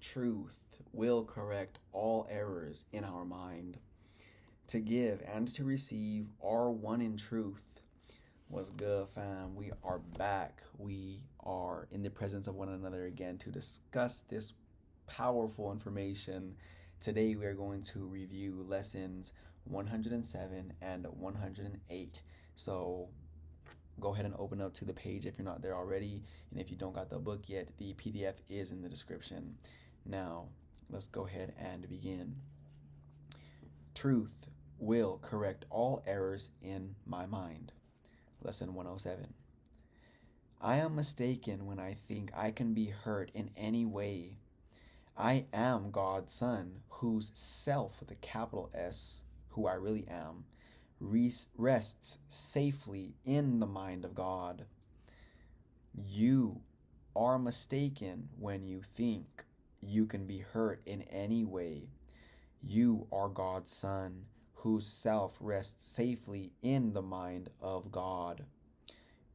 Truth will correct all errors in our mind. To give and to receive are one in truth. What's good, fam? We are back. We are in the presence of one another again to discuss this powerful information. Today, we are going to review lessons 107 and 108. So, go ahead and open up to the page if you're not there already. And if you don't got the book yet, the PDF is in the description. Now, let's go ahead and begin. Truth will correct all errors in my mind. Lesson 107. I am mistaken when I think I can be hurt in any way. I am God's son, whose self, with a capital S, who I really am, rests safely in the mind of God. You are mistaken when you think you can be hurt in any way. You are God's son, whose self rests safely in the mind of God.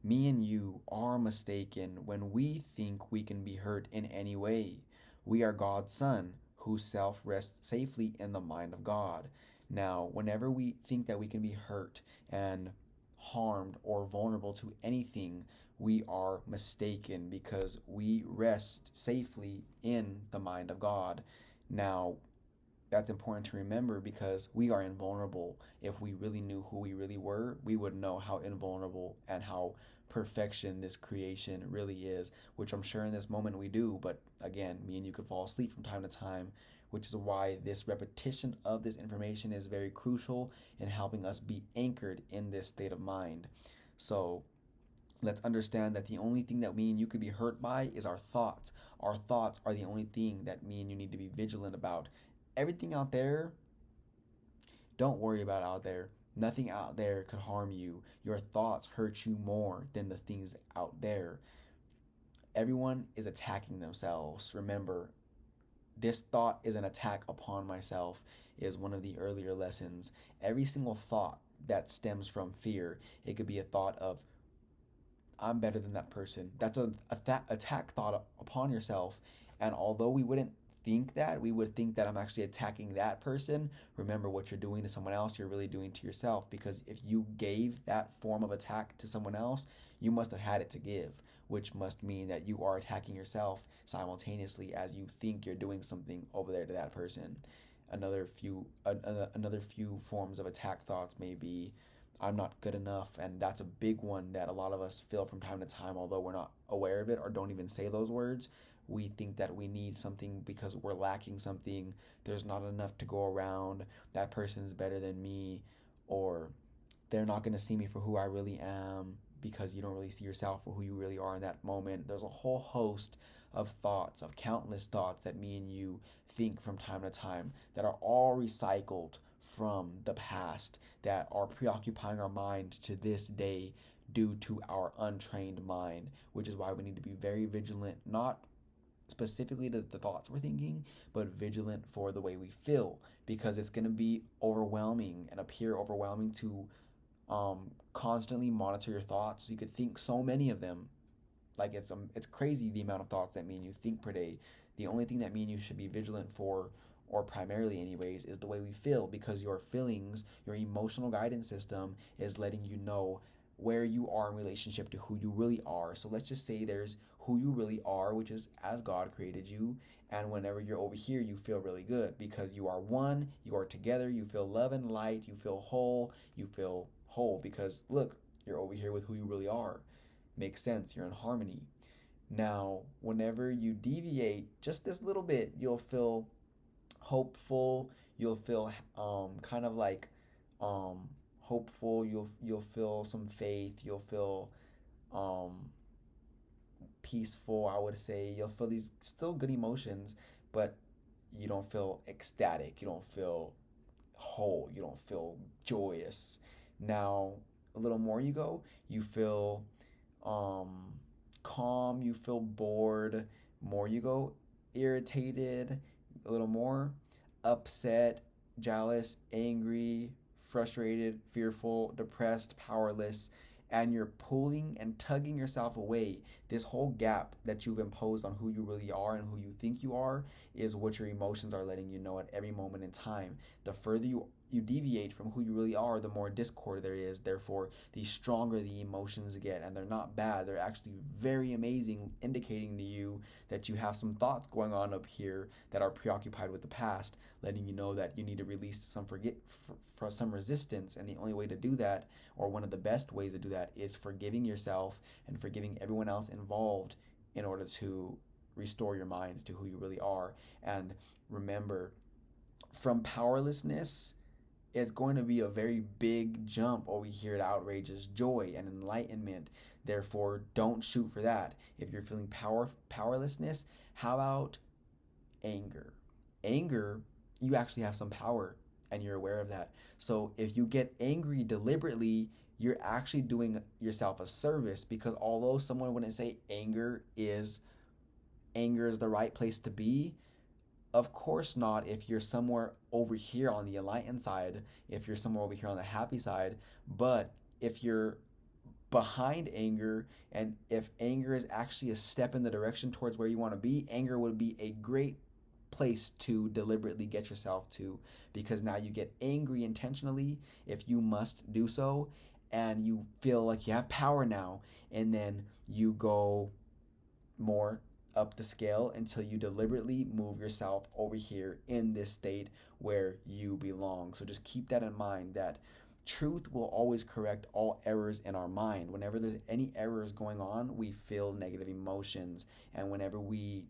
Me and you are mistaken when we think we can be hurt in any way. We are God's son, whose self rests safely in the mind of God. Now, whenever we think that we can be hurt and harmed or vulnerable to anything, we are mistaken because we rest safely in the mind of God. Now, that's important to remember because we are invulnerable. If we really knew who we really were, we would know how invulnerable and how perfection this creation really is, which I'm sure in this moment we do. But again, me and you could fall asleep from time to time, which is why this repetition of this information is very crucial in helping us be anchored in this state of mind. So let's understand that the only thing that me and you could be hurt by is our thoughts. Our thoughts are the only thing that me and you need to be vigilant about. Everything out there, don't worry about out there. Nothing out there could harm you. Your thoughts hurt you more than the things out there. Everyone is attacking themselves. Remember, this thought is an attack upon myself, is one of the earlier lessons. Every single thought that stems from fear, it could be a thought of, I'm better than that person. That's an attack thought upon yourself. And although we wouldn't think that, we would think that I'm actually attacking that person. Remember, what you're doing to someone else, you're really doing to yourself, because if you gave that form of attack to someone else, you must have had it to give, which must mean that you are attacking yourself simultaneously as you think you're doing something over there to that person. Another few forms of attack thoughts may be, I'm not good enough, and that's a big one that a lot of us feel from time to time, although we're not aware of it or don't even say those words. We think that we need something because we're lacking something. There's not enough to go around. That person's better than me, or they're not going to see me for who I really am, because you don't really see yourself for who you really are in that moment. There's a whole host of thoughts, of countless thoughts that me and you think from time to time that are all recycled from the past, that are preoccupying our mind to this day due to our untrained mind, which is why we need to be very vigilant, not specifically to the thoughts we're thinking, but vigilant for the way we feel, because it's going to be overwhelming and appear overwhelming to constantly monitor your thoughts. You could think so many of them. Like it's crazy the amount of thoughts that me and you think per day. The only thing that me and you should be vigilant for, or primarily anyways, is the way we feel, because your feelings, your emotional guidance system is letting you know where you are in relationship to who you really are. So let's just say there's who you really are, which is as God created you. And whenever you're over here, you feel really good because you are one, you are together, you feel love and light, you feel whole because look, you're over here with who you really are. Makes sense, you're in harmony. Now, whenever you deviate just this little bit, you'll feel hopeful, you'll feel kind of like hopeful, you'll feel some faith, you'll feel peaceful, I would say. You'll feel these still good emotions, but you don't feel ecstatic, you don't feel whole, you don't feel joyous. Now, a little more you go, you feel calm, you feel bored. More you go, irritated, a little more upset, jealous, angry, frustrated, fearful, depressed, powerless. and you're pulling and tugging yourself away. This whole gap that you've imposed on who you really are and who you think you are is what your emotions are letting you know at every moment in time. The further you deviate from who you really are, the more discord there is. Therefore, the stronger the emotions get, and they're not bad. They're actually very amazing, indicating to you that you have some thoughts going on up here that are preoccupied with the past, letting you know that you need to release some for some resistance. And the only way to do that, or one of the best ways to do that, is forgiving yourself and forgiving everyone else involved in order to restore your mind to who you really are. And remember, from powerlessness, it's going to be a very big jump over here to outrageous joy and enlightenment. Therefore, don't shoot for that. If you're feeling powerlessness, how about anger? Anger, you actually have some power and you're aware of that. So if you get angry deliberately, you're actually doing yourself a service, because although someone wouldn't say anger is the right place to be, of course not if you're somewhere over here on the enlightened side, if you're somewhere over here on the happy side. But if you're behind anger, and if anger is actually a step in the direction towards where you want to be, anger would be a great place to deliberately get yourself to, because now you get angry intentionally if you must do so, and you feel like you have power now, and then you go more up the scale until you deliberately move yourself over here in this state where you belong. So just keep that in mind, that truth will always correct all errors in our mind. Whenever there's any errors going on, we feel negative emotions, and whenever we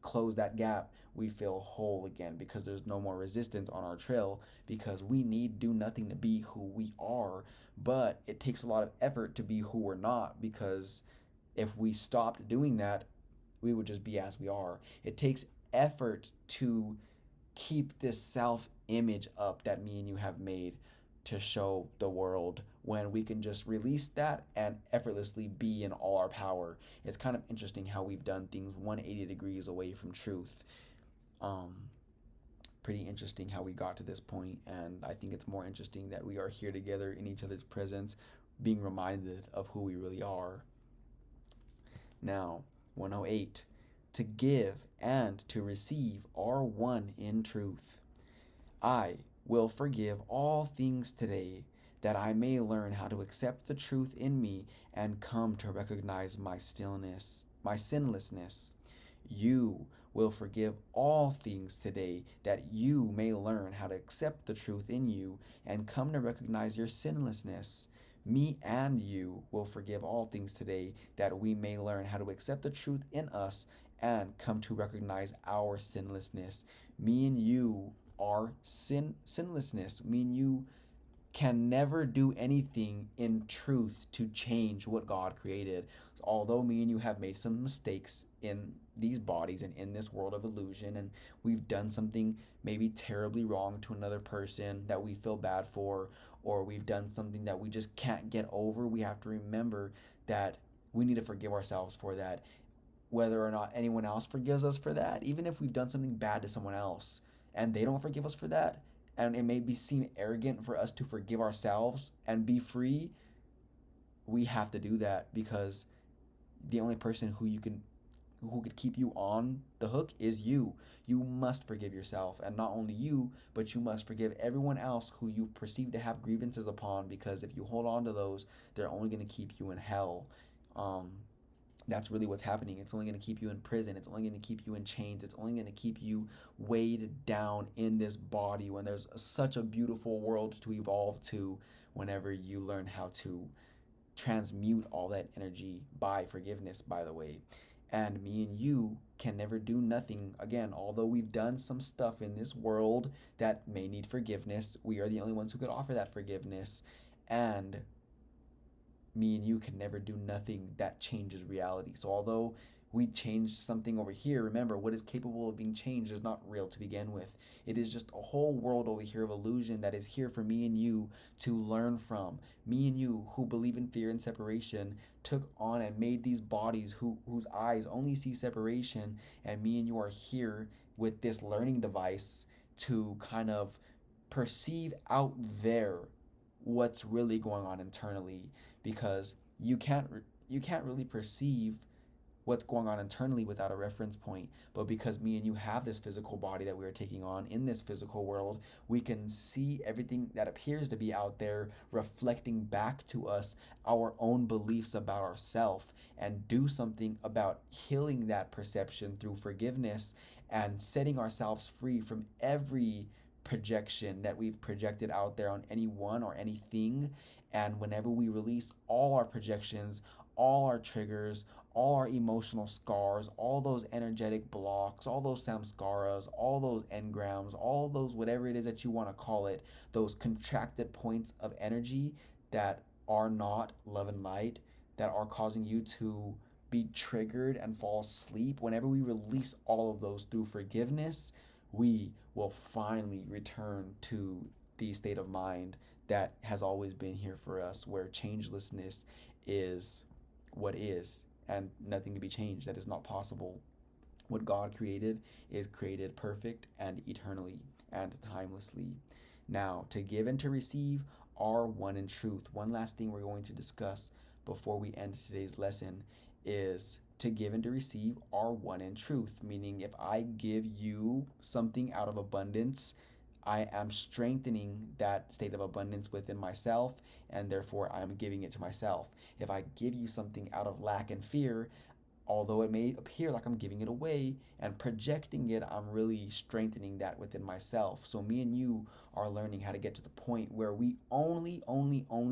close that gap, we feel whole again, because there's no more resistance on our trail, because we need do nothing to be who we are. But it takes a lot of effort to be who we're not, because if we stopped doing that, we would just be as we are. It takes effort to keep this self-image up that me and you have made to show the world, when we can just release that and effortlessly be in all our power. It's kind of interesting how we've done things 180 degrees away from truth. Pretty interesting how we got to this point, and I think it's more interesting that we are here together in each other's presence, being reminded of who we really are. Now, 108. To give and to receive are one in truth. I will forgive all things today, that I may learn how to accept the truth in me and come to recognize my sinlessness. You will forgive all things today, that you may learn how to accept the truth in you and come to recognize your sinlessness. Me and you will forgive all things today, that we may learn how to accept the truth in us and come to recognize our sinlessness. Me and you are sinlessness. Me and you can never do anything in truth to change what God created. Although me and you have made some mistakes in these bodies and in this world of illusion, and we've done something maybe terribly wrong to another person that we feel bad for, or we've done something that we just can't get over, we have to remember that we need to forgive ourselves for that. Whether or not anyone else forgives us for that, even if we've done something bad to someone else and they don't forgive us for that, and it may seem arrogant for us to forgive ourselves and be free, we have to do that, because the only person who could keep you on the hook is you. You must forgive yourself, and not only you, but you must forgive everyone else who you perceive to have grievances upon, because if you hold on to those, they're only going to keep you in hell. That's really what's happening. It's only going to keep you in prison. It's only going to keep you in chains. It's only going to keep you weighed down in this body, when there's such a beautiful world to evolve to, whenever you learn how to transmute all that energy by forgiveness, by the way. And me and you can never do nothing. Again, although we've done some stuff in this world that may need forgiveness, we are the only ones who could offer that forgiveness. And me and you can never do nothing that changes reality. So although we change something over here, remember, what is capable of being changed is not real to begin with. It is just a whole world over here of illusion that is here for me and you to learn from. Me and you, who believe in fear and separation, took on and made these bodies whose eyes only see separation, and me and you are here with this learning device to kind of perceive out there what's really going on internally, because you can't really perceive what's going on internally without a reference point. But because me and you have this physical body that we are taking on in this physical world, we can see everything that appears to be out there reflecting back to us our own beliefs about ourselves, and do something about healing that perception through forgiveness and setting ourselves free from every projection that we've projected out there on anyone or anything. And whenever we release all our projections, all our triggers, all our emotional scars, all those energetic blocks, all those samskaras, all those engrams, all those whatever it is that you want to call it, those contracted points of energy that are not love and light, that are causing you to be triggered and fall asleep, whenever we release all of those through forgiveness, we will finally return to the state of mind that has always been here for us, where changelessness is what is, and nothing can be changed. That is not possible. What God created is created perfect and eternally and timelessly. Now, to give and to receive are one in truth. One last thing we're going to discuss before we end today's lesson is to give and to receive are one in truth, meaning if I give you something out of abundance, I am strengthening that state of abundance within myself, and therefore I am giving it to myself. If I give you something out of lack and fear, although it may appear like I'm giving it away and projecting it, I'm really strengthening that within myself. So me and you are learning how to get to the point where we only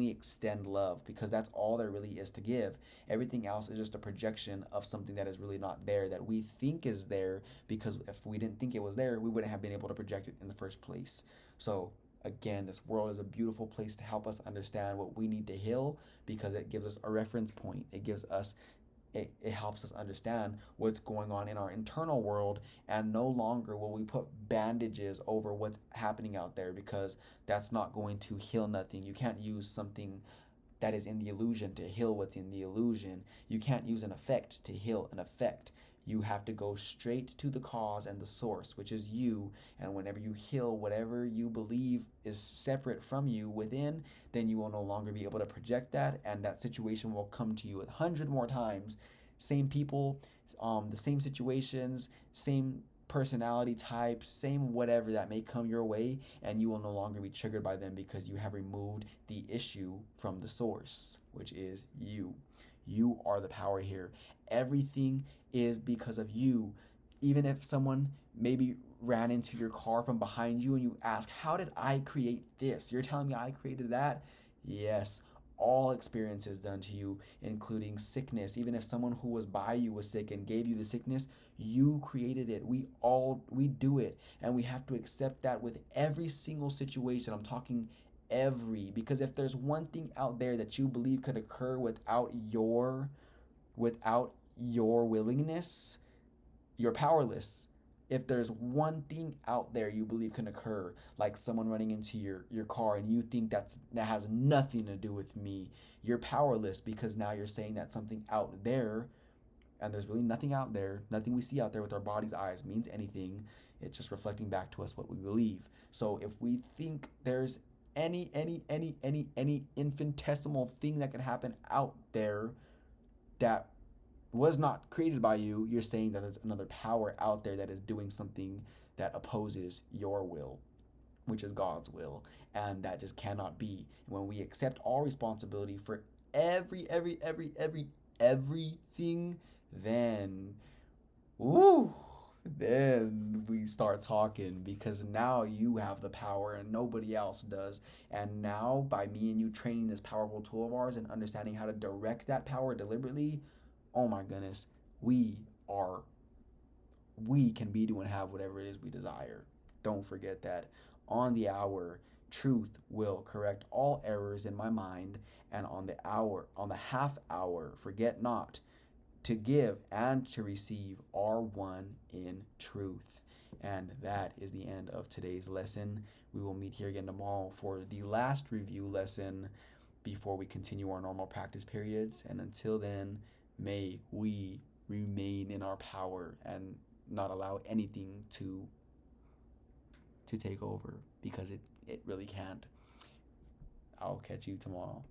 extend love, because that's all there really is to give. Everything else is just a projection of something that is really not there, that we think is there, because if we didn't think it was there, we wouldn't have been able to project it in the first place. So again, this world is a beautiful place to help us understand what we need to heal, because it gives us a reference point. It helps us understand what's going on in our internal world, and no longer will we put bandages over what's happening out there, because that's not going to heal nothing. You can't use something that is in the illusion to heal what's in the illusion. You can't use an effect to heal an effect. You have to go straight to the cause and the source, which is you. And whenever you heal whatever you believe is separate from you within, then you will no longer be able to project that, and that situation will come to you 100 more times. Same people, the same situations, same personality types, same whatever that may come your way, and you will no longer be triggered by them, because you have removed the issue from the source, which is you. You are the power here. Everything is because of you. Even if someone maybe ran into your car from behind you and you ask, how did I create this? You're telling me I created that? Yes. All experiences done to you, including sickness. Even if someone who was by you was sick and gave you the sickness, you created it. We do it, and we have to accept that with every single situation. I'm talking because if there's one thing out there that you believe could occur without your willingness, you're powerless. If there's one thing out there you believe can occur, like someone running into your car, and you think that has nothing to do with me, you're powerless, because now you're saying that something out there, and there's really nothing out there. Nothing we see out there with our body's eyes means anything. It's just reflecting back to us what we believe. So if we think there's any infinitesimal thing that can happen out there that was not created by you, you're saying that there's another power out there that is doing something that opposes your will, which is God's will, and that just cannot be. And when we accept all responsibility for everything, then then we start talking, because now you have the power and nobody else does. And now, by me and you training this powerful tool of ours and understanding how to direct that power deliberately, oh my goodness, we can be, do, and have whatever it is we desire. Don't forget that. On the hour, truth will correct all errors in my mind, and on the half hour, forget not, to give and to receive are one in truth. And that is the end of today's lesson. We will meet here again tomorrow for the last review lesson before we continue our normal practice periods. And until then, may we remain in our power and not allow anything to take over, because it really can't. I'll catch you tomorrow.